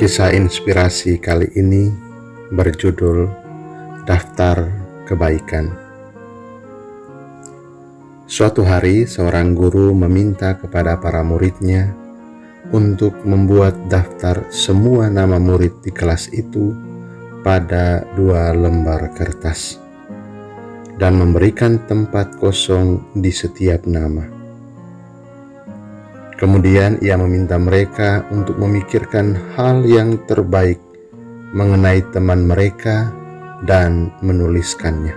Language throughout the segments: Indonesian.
Kisah inspirasi kali ini berjudul Daftar Kebaikan. Suatu hari seorang guru meminta kepada para muridnya untuk membuat daftar semua nama murid di kelas itu pada 2 lembar kertas dan memberikan tempat kosong di setiap nama. Kemudian ia meminta mereka untuk memikirkan hal yang terbaik mengenai teman mereka dan menuliskannya.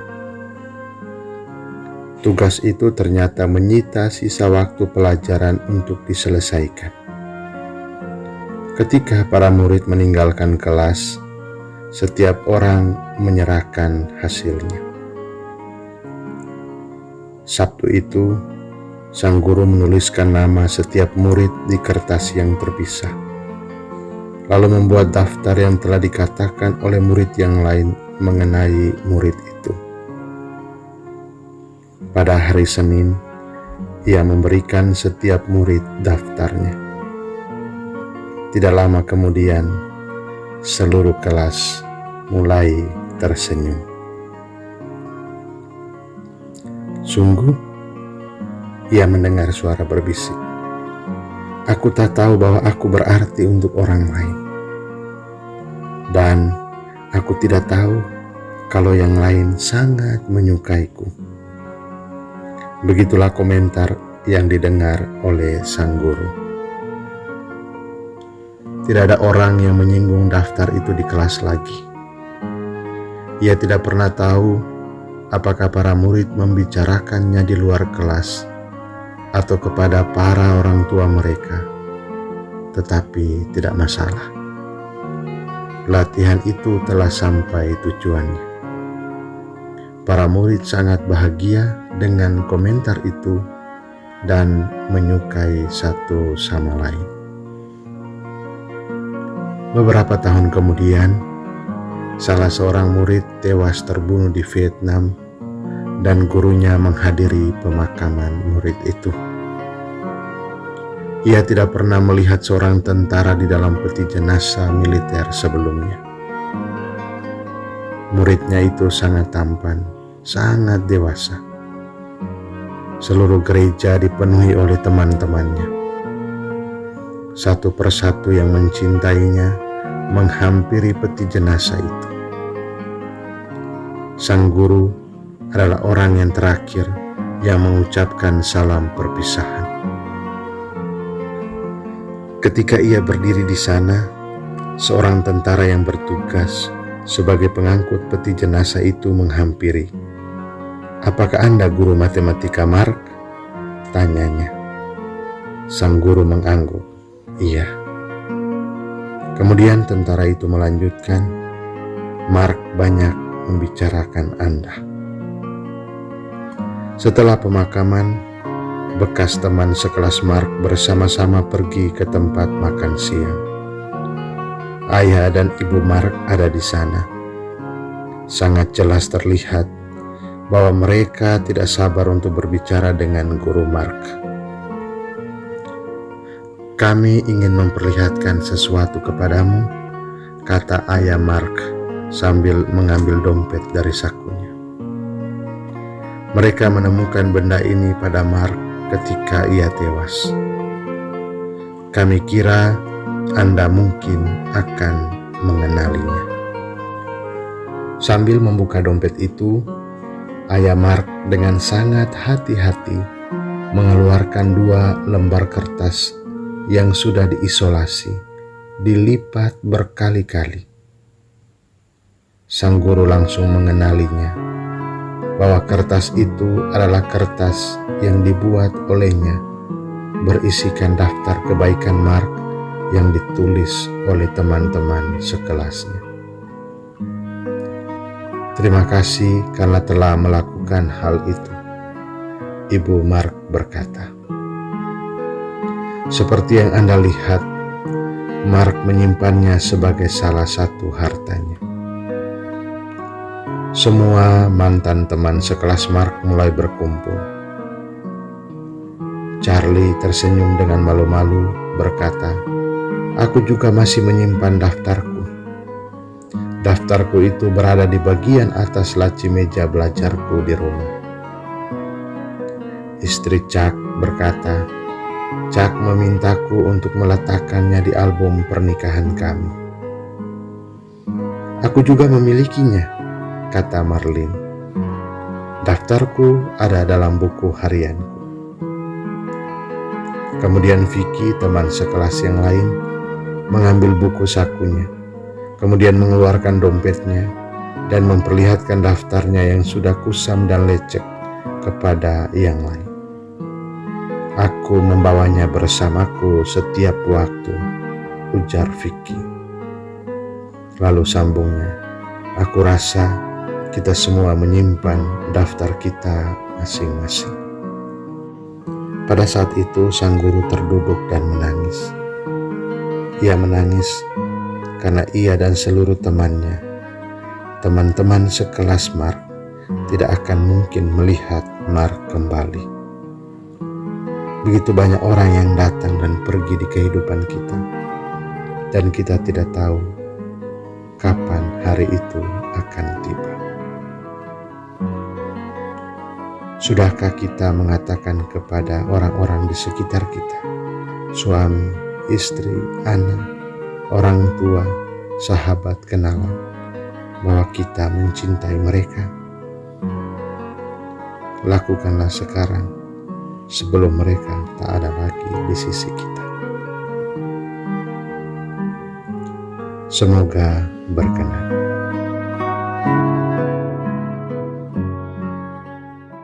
Tugas itu ternyata menyita sisa waktu pelajaran untuk diselesaikan. Ketika para murid meninggalkan kelas, setiap orang menyerahkan hasilnya. Sabtu itu, sang guru menuliskan nama setiap murid di kertas yang terpisah, lalu membuat daftar yang telah dikatakan oleh murid yang lain mengenai murid itu. Pada hari Senin, ia memberikan setiap murid daftarnya. Tidak lama kemudian, seluruh kelas mulai tersenyum. Sungguh, ia mendengar suara berbisik, "Aku tak tahu bahwa aku berarti untuk orang lain. Dan aku tidak tahu kalau yang lain sangat menyukaiku." Begitulah komentar yang didengar oleh sang guru. Tidak ada orang yang menyinggung daftar itu di kelas lagi. Ia tidak pernah tahu apakah para murid membicarakannya di luar kelas atau kepada para orang tua mereka, tetapi tidak masalah. Latihan itu telah sampai tujuannya. Para murid sangat bahagia dengan komentar itu dan menyukai satu sama lain. Beberapa tahun kemudian, salah seorang murid tewas terbunuh di Vietnam dan gurunya menghadiri pemakaman murid itu. Ia tidak pernah melihat seorang tentara di dalam peti jenazah militer sebelumnya. Muridnya itu sangat tampan, sangat dewasa. Seluruh gereja dipenuhi oleh teman-temannya. Satu persatu yang mencintainya menghampiri peti jenazah itu. Sang guru adalah orang yang terakhir yang mengucapkan salam perpisahan. Ketika ia berdiri di sana, seorang tentara yang bertugas sebagai pengangkut peti jenazah itu menghampiri. "Apakah Anda guru matematika, Mark?" tanyanya. Sang guru mengangguk, "Iya." Kemudian tentara itu melanjutkan, "Mark banyak membicarakan Anda." Setelah pemakaman, bekas teman sekelas Mark bersama-sama pergi ke tempat makan siang. Ayah dan ibu Mark ada di sana. Sangat jelas terlihat bahwa mereka tidak sabar untuk berbicara dengan guru Mark. "Kami ingin memperlihatkan sesuatu kepadamu," kata ayah Mark sambil mengambil dompet dari sakunya. Mereka menemukan benda ini pada Mark ketika ia tewas. "Kami kira Anda mungkin akan mengenalinya." Sambil membuka dompet itu, ayah Mark dengan sangat hati-hati mengeluarkan 2 lembar kertas yang sudah diisolasi, dilipat berkali-kali. Sang guru langsung mengenalinya, bahwa kertas itu adalah kertas yang dibuat olehnya, berisikan daftar kebaikan Mark yang ditulis oleh teman-teman sekelasnya. "Terima kasih karena telah melakukan hal itu," Ibu Mark berkata. Seperti yang Anda lihat, Mark menyimpannya sebagai salah satu hartanya. Semua mantan teman sekelas Mark mulai berkumpul. Charlie tersenyum dengan malu-malu berkata, Aku juga masih menyimpan daftarku. Daftarku itu berada di bagian atas laci meja belajarku di rumah. Istri Chuck berkata, Chuck memintaku untuk meletakkannya di album pernikahan kami. Aku juga memilikinya, kata Marlin. Daftarku ada dalam buku harianku. Kemudian Vicky, teman sekelas yang lain, mengambil buku sakunya, kemudian mengeluarkan dompetnya dan memperlihatkan daftarnya yang sudah kusam dan lecek kepada yang lain. Aku membawanya bersamaku setiap waktu, ujar Vicky. Lalu sambungnya, aku rasa kita semua menyimpan daftar kita masing-masing. Pada saat itu sang guru terduduk dan menangis. Ia menangis karena ia dan seluruh temannya, teman-teman sekelas Mark, tidak akan mungkin melihat Mark kembali. Begitu banyak orang yang datang dan pergi di kehidupan kita, dan kita tidak tahu kapan hari itu akan tiba. Sudahkah kita mengatakan kepada orang-orang di sekitar kita, suami, istri, anak, orang tua, sahabat, kenalan, bahwa kita mencintai mereka? Lakukanlah sekarang, sebelum mereka tak ada lagi di sisi kita. Semoga berkenan.